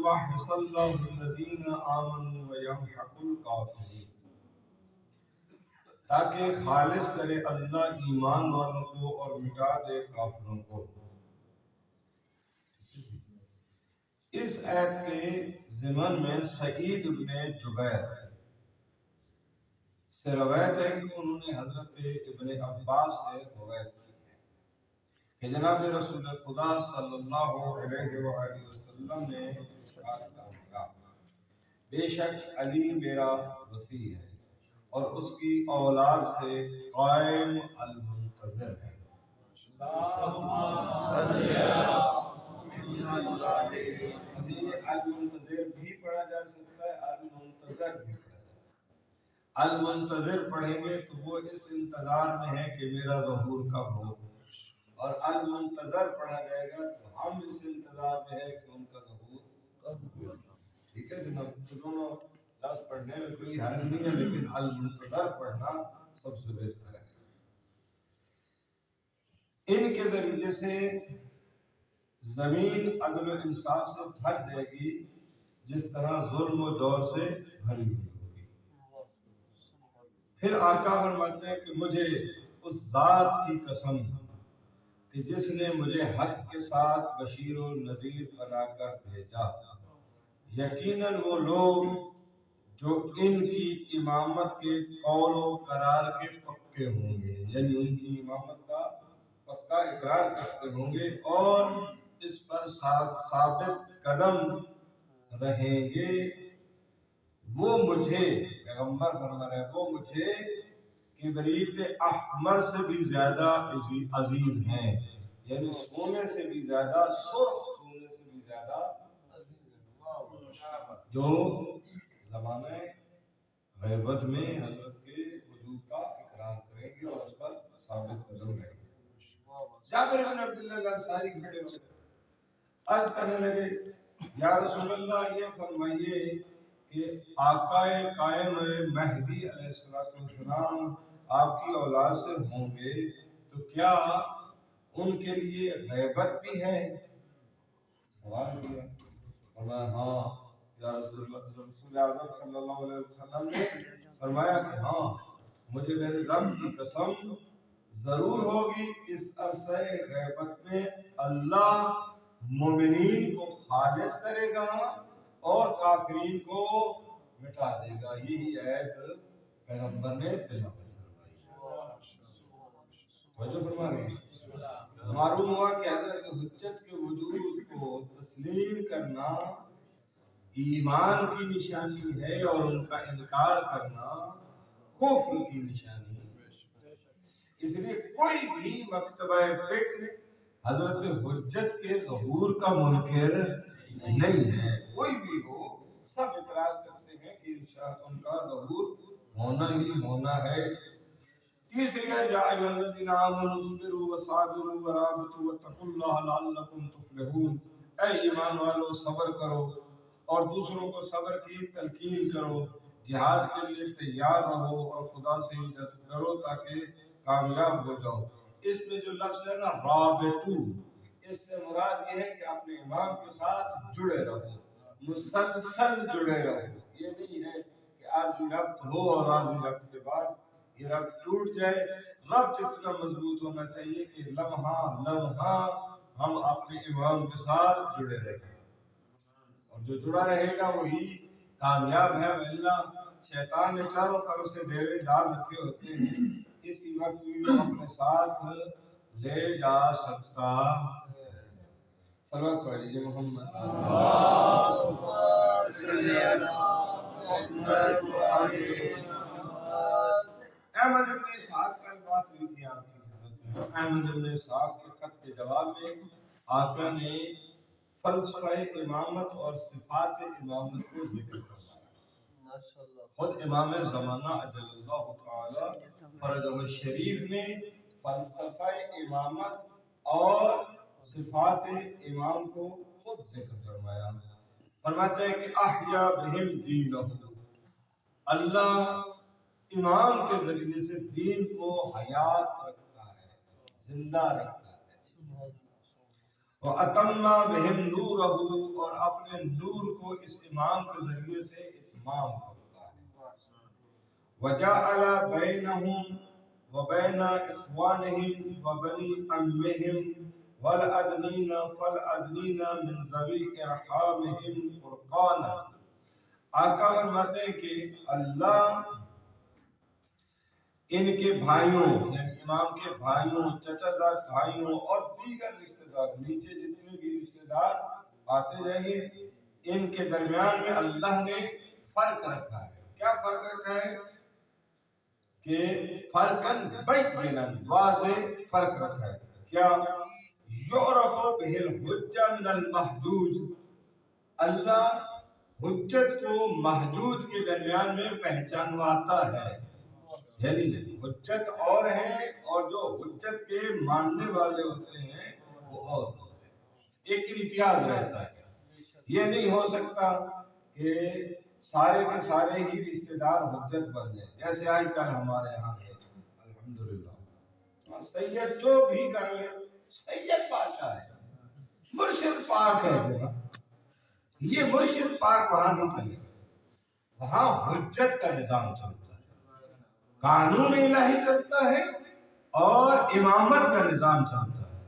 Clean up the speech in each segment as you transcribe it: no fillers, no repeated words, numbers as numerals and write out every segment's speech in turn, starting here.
لِيُمَحِّصَ اللَّهُ الَّذِينَ آمَنُوا وَيَمْحَقُ الْكَافِرِينَ، تاکہ خالص کرے اللہ ایمان والوں کو اور مٹا دے کافروں کو۔ اس آیت کے ضمن میں سعید بن جبیر سے روایت ہے کہ انہوں نے حضرت ابن عباس سے روایت کی ہے کہ جناب رسول خدا صلی اللہ علیہ وآلہ وسلم نے ارشاد فرمایا، بے شک علی میرا وصی ہے اور اس کی اولاد سے قائم المنتظر ہے۔ یہ المنتظر بھی پڑھا جا سکتا ہے، المنتظر بھی پڑھا جا سکتا ہے۔ المنتظر پڑھیں گے تو وہ اس انتظار میں ہے کہ میرا ظہور کب ہو، اور المنتظر پڑھا جائے گا تو ہم اس انتظار میں ہے کہ ان کا ظہور کب ہو۔ ٹھیک ہے جناب، دونوں لفظ پڑھنے میں کوئی حرج نہیں ہے، لیکن المنتظر پڑھنا سب سے بہتر ہے۔ ان کے ذریعے سے زمین عدل و انصاف سے بھر جائے گی جس طرح ظلم و جور سے بھری ہوئی ہوگی۔ پھر آقا فرماتے ہیں کہ مجھے اس ذات کی قسم کہ جس نے مجھے حق کے ساتھ بشیر و نذیر بنا کر بھیجا، یقیناً وہ لوگ جو ان کی امامت کے قول و قرار کے پکے ہوں گے، یعنی ان کی امامت کا پکا اقرار کرتے ہوں گے اور اس پر ثابت قدم رہیں گے، وہ مجھے پیغمبر فرما رہے ہیں، وہ مجھے کبریت احمر سے بھی زیادہ عزیز ہیں، یعنی سونے سے بھی زیادہ، سرخ سونے سے بھی زیادہ عزیز ہیں، جو زمانہ غیبت میں حضرت کے وجود کا اقرار کریں گے اور اس پر ثابت قدم رہیں گے۔ جابر بن عبداللہ الانصاری کھڑے ہو گئے، عرض کرنے لگے، یا رسول اللہ یہ فرمائیے کہ آقا قائم مہدی علیہ السلام آپ کی اولاد سے ہوں گے تو کیا ان کے لیے غیبت بھی ہے؟ سوال کیا، فرمایا ہاں یا رسول اللہ، رسول اعظم صلی اللہ علیہ وسلم نے فرمایا کہ ہاں، مجھے میرے رب کی قسم ضرور ہوگی اس عرصہ غیبت میں اللہ مومنین کو خالص کرے گا اور کافرین کو مٹا دے گا۔ یہی آیت پیغمبر نے تلاوت فرمائی۔ معلوم ہوا کہ حضرت حجت کے وجود کو تسلیم کرنا ایمان کی نشانی ہے اور ان کا انکار کرنا کفر کی نشانی ہے۔ اس لیے کوئی بھی مکتبہ فکر حضرت حجت کے ظہور کا منکر نہیں ہے، کوئی بھی ہو، سب اقرار کرتے ہیں کہ انشاءاللہ ان کا ظہور ہونا ہی ہونا ہے۔ تیسری ہے یا ایھا الذین آمنوا اصبروا وصابروا ورابطوا واتقوا اللہ لعلکم تفلحون، اے ایمان والو صبر کرو اور دوسروں کو صبر کی تلقین کرو، جہاد کے لیے تیار رہو اور خدا سے ڈرو تاکہ کامیاب ہو جاؤ۔ اس میں جو لفظ ہے نا رابطو، اس سے مراد یہ ہے کہ اپنے امام کے ساتھ جڑے رہو، مسلسل جڑے رہو۔ یہ نہیں ہے کہ عارضی ربط ہو اور عارضی ربط کے بعد یہ ربط ٹوٹ جائے۔ ربط اتنا مضبوط ہونا چاہیے کہ لمحہ لمحہ ہم اپنے امام کے ساتھ جڑے رہیں، اور جو جڑا رہے گا وہی کامیاب ہے، وإلا شیطان نے چاروں طرف سے ڈیرے ڈال رکھے ہوتے ہیں، اسی وقت بھی وہ اپنے ساتھ لے جا سکتا ہے۔ صلوات پڑھ لیجیے محمد اللہم صلی علی محمد وآلہ محمد۔ احمد بن اسحاق کا بات ہوئی تھی آپ کی خدمت میں، احمد بن اسحاق کے خط کے جواب میں آقا نے فلسفہ امامت اور صفات امامت کو ذکر کروایا۔ خود امام زمانہ اجل اللہ تعالی فرجہ الشریف نے فلسفہ امامت اور صفات امام کو خود ذکر فرمایا۔ فرماتے ہیں کہ احیا بہم دینہ، اللہ امام کے ذریعے سے دین کو حیات رکھتا ہے، زندہ رکھتا ہے۔ وَأَتَمَّا بِهِمْ نُورَهُ، اور اپنے نور کو اس امام کے ذریعے سے اتمام کرتا ہے. وَجَعَلَ بَيْنَهُمْ وَبَيْنَ إِخْوَانِهِمْ وَبَنِي عَمِّهِمْ وَالْأَدْنِينَ فَالْأَدْنِينَ مِنْ ذَوِي إِرْحَامِهِمْ فُرْقَانًا. آقا فرماتے ہیں کہ اللہ ان کے بھائیوں یعنی امام کے بھائیوں، چچا زاد بھائیوں اور دیگر رشتہ دار، نیچے جتنے بھی رشتہ دار آتے جائیں گے، ان کے درمیان میں اللہ نے فرق رکھا ہے. کیا فرق رکھا ہے؟ کہ فرقاً بینا، واضح فرق رکھا ہے. کیا؟ یعرف بہ الحجہ من المحجوج، اللہ حجت کو محجوج کے درمیان میں پہچانواتا ہے. یعنی حجت اور ہیں اور جو حجت کے ماننے والے ہوتے ہیں وہ اور ہوتے ہیں. ایک امتیاز رہتا ہے. یہ نہیں ہو سکتا کہ سارے کے سارے ہی رشتہ دار حجت بن جائیں. جیسے آج کل ہمارے یہاں ہے الحمدللہ، سید جو بھی کر لے سید بادشاہ ہے، مرشد پاک ہے. یہ مرشد پاک وہاں نہیں چلے، وہاں حجت کا نظام چلتا ہے، قانون الہی چلتا ہے اور امامت کا نظام چلتا ہے.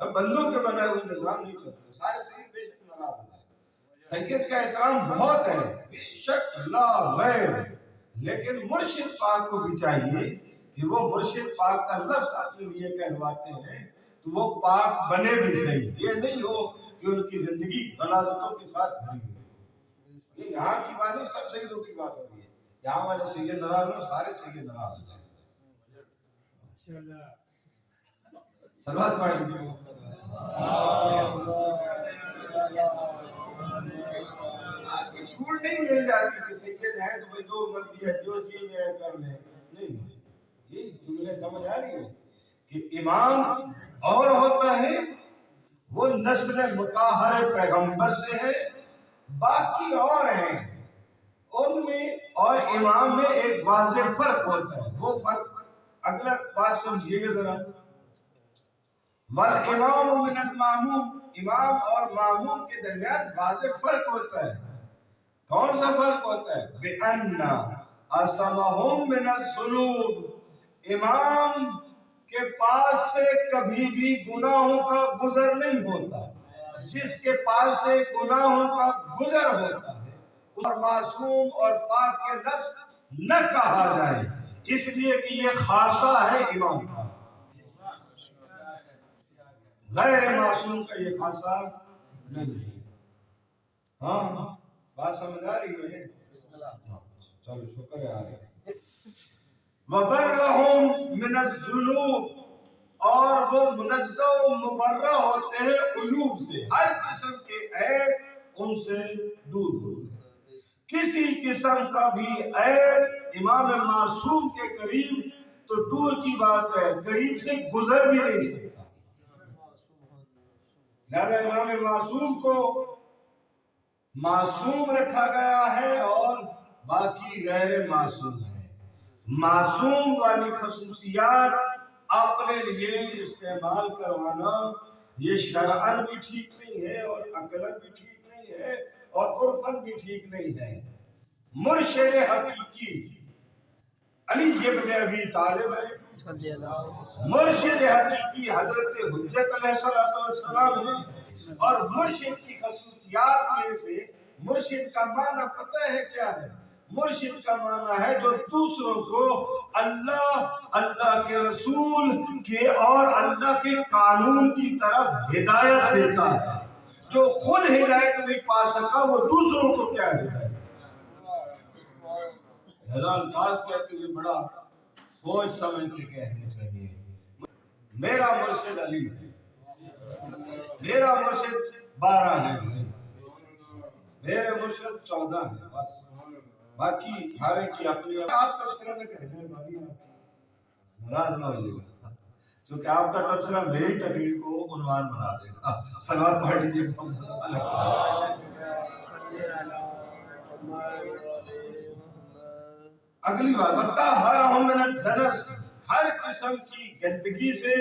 اب بندوں کے بنائے ہوئے نظام نہیں چلتے. سارے سید بے شک ناراض ہیں، سید کا احترام بہت ہے بے شک لا غیر، لیکن مرشد پاک کو بھی چاہیے کہ وہ مرشد پاک کا لفظ اپنے لیے کہلواتے ہیں تو وہ پاک بنے بھی صحیح. یہ نہیں ہو کہ ان کی زندگی غلاظتوں کے ساتھ بھری ہوئی. یہ یہاں کی بات نہیں، سب سیدوں کی بات ہو رہی ہے. یہاں والے سید ناراض ہو، سارے سید ناراض ہو جائیں. سلوات پڑھ لیجیے. آپ کو چھوٹ نہیں مل جاتی کہ سید ہیں تو جو مرضی ہے جو جی میں کر لیں. نہیں، یہ جملے سمجھ آ رہی ہے کہ امام اور ہوتا ہے، وہ نسل مطہر پیغمبر سے ہے، باقی اور ہیں ان میں، اور امام میں ایک واضح فرق ہوتا ہے. وہ فرق اگلا بات سمجھیے گا ذرا. والامام من الماموم، امام اور معموم کے درمیان واضح فرق ہوتا ہے. کون سا فرق ہوتا ہے؟ بِأَنَّ أَصَمَهُمْ مِنَ الذُّنُوبِ، امام کے پاس سے کبھی بھی گناہوں کا گزر نہیں ہوتا. جس کے پاس سے گناہوں کا گزر ہوتا ہے اور معصوم اور پاک کے لفظ نہ کہا جائے، اس لیے کہ یہ خاصہ ہے امام کا. غیر معصوم کا یہ خاصہ نہیں ہے. ہاں بات سمجھ آ رہی ہے؟ چلو شکر ہے. آ رہی ہے. وَبَرَّهُمْ مِنَ الذُّنُوبِ، اور وہ منزہ و مبرہ ہوتے ہیں عیوب سے، ہر قسم کے عیب ان سے دور ہوتے ہیں. کسی قسم کا بھی عیب امام معصوم کے قریب تو دور کی بات ہے، قریب سے گزر بھی نہیں سکتا. لہذا امام معصوم کو معصوم رکھا گیا ہے اور باقی غیر معصوم ہے. معصوم والی خصوصیات اپنے لیے استعمال کروانا یہ شرعاً بھی ٹھیک نہیں ہے اور عقلاً بھی ٹھیک نہیں ہے اور عرفاً بھی ٹھیک نہیں ہے. مرشد حقیقی علی ابن ابی طالب ہے، مرشد حقیقی حضرت حجت علیہ السلام ہے. اور مرشد کی خصوصیات میں سے مرشد کا معنی پتہ ہے کیا ہے؟ مرشد کا معنی ہے جو دوسروں کو اللہ، اللہ کے رسول کے اور اللہ کے قانون کی طرف ہدایت دیتا ہے. جو خود ہدایت نہیں پا سکا وہ دوسروں کو کیا ہدایت؟ الفاظ کہتے ہوئے بڑا سوچ سمجھ کے کہنے چاہیے. میرا مرشد علی ہے، میرا مرشد 12 ہے، میرے مرشد 14 ہے، بس باقی ہر ایک کی اپنی. آپ تبصرہ نہ کریں، مہربانی آپ ناراض نہ ہوئیے گا، کیونکہ آپ کا تبصرہ میری تقریر کو عنوان بنا دے گا. صلوات پڑھ لیجیے. اگلی بات وَطَهَّرَهُم مِّنَ الدَّنَسِ، ہر قسم کی گندگی سے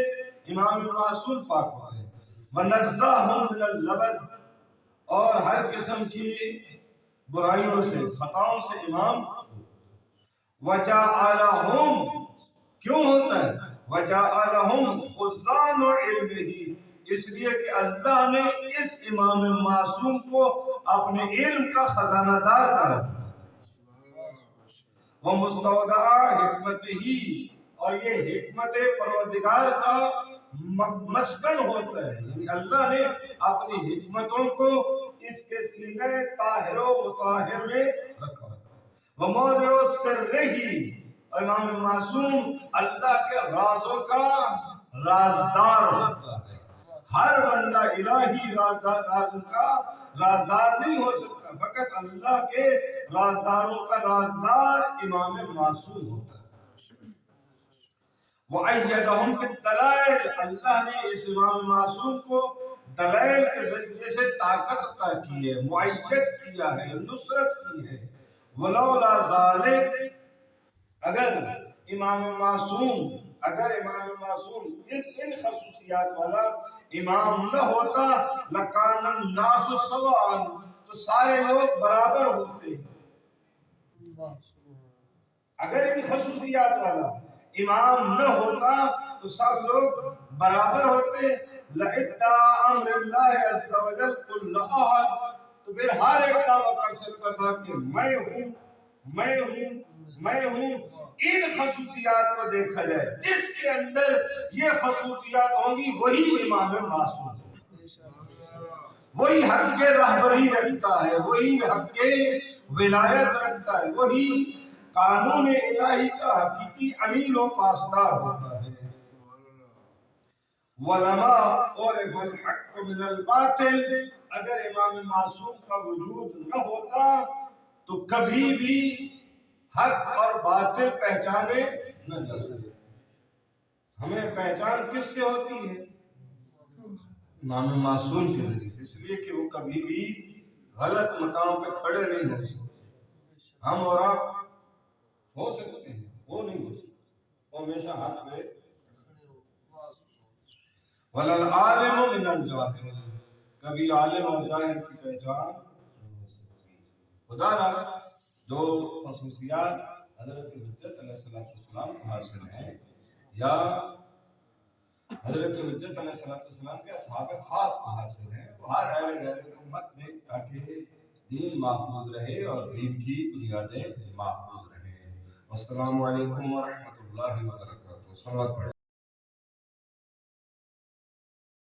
امام معصوم پاک ہوتے ہیں. ونزہہم من اللبد، اور ہر قسم کی برائیوں سے، خطاؤں سے امام. وجعلہم، کیوں ہوتا ہے؟ وجعلہم خزان علمہ، اس لیے کہ اللہ نے اس امام معصوم کو اپنے علم کا خزانہ دار کر رکھا. وہ مستودع حکمت ہی، اور یہ حکمت پروردگار کا مسکن ہوتا ہے، یعنی اللہ نے اپنی حکمتوں کو اس کے سینے طاہر و مطہر میں رکھا. وہ موضع سر ہی، امام معصوم اللہ کے رازوں کا رازدار ہوتا ہے. ہر بندہ الہی راز کا رازدار نہیں ہو سکتا، فقط اللہ کے رازداروں کا رازدار امام معصوم ہوتا ہے. وَأَيَّدَهُمْ بِالدَّلَائِلِ، اللہ نے اس امام معصوم کو دلائل کے ذریعے سے طاقت عطا کی ہے، مؤید کیا ہے، نصرت کی ہے. وَلَوْلَا ذَلِكَ، اگر امام معصوم ان خصوصیات والا امام نہ ہوتا، لَكَانَ النَّاسُ سَوَاءً، تو سارے لوگ برابر ہوتے. اگر ان خصوصیات والا امام نہ ہوتا تو سب لوگ برابر ہوتے. لَإِدَّعَىٰ أَمْرِ اللَّهِ عَزَّ وَجَلَّ كُلُّ أَحَدٍ، تو پھر ہر ایک دعویٰ کر سکتا تھا کہ میں ہوں. ان خصوصیات کو دیکھا جائے، جس کے اندر یہ خصوصیات ہوں گی وہی امام معصوم، وہی حق کے رہبری رکھتا ہے، وہی حق کے ولایت رکھتا ہے، وہی قانون الہی کا حقیقی امین و پاسدار ہوتا ہے. وَلَمَا عُرِفَ الْحَقُّ مِنَ الْبَاطِلِ، اگر امام معصوم کا وجود نہ ہوتا تو کبھی بھی حق اور باطل پہچانے نہ جاتے. ہمیں پہچان کس سے ہوتی ہے؟ امام معصوم کے ذریعے سے، اس لیے کہ وہ کبھی بھی غلط مقام پہ کھڑے نہیں ہو سکتے. ہم اور آپ ہو سکتے ہیں، وہ نہیں ہو سکتے، وہ ہمیشہ حق پہ. وَلَلْعَالِمُ مِنَ الْجَاهِلِ، کبھی عالم اور جاہل کی پہچان نہیں ہو سکتی. خدا را جو خصوصیات حضرت حجت علیہ السلام کو حاصل ہیں، یا حضرت حجت علیہ السلام کے اصحاب خاص کو حاصل ہیں، وہ ہر اہل امت میں، تاکہ دین محفوظ رہے اور دین کی بنیادیں محفوظ رہیں. السلام علیکم ورحمۃ اللہ وبرکاتہ.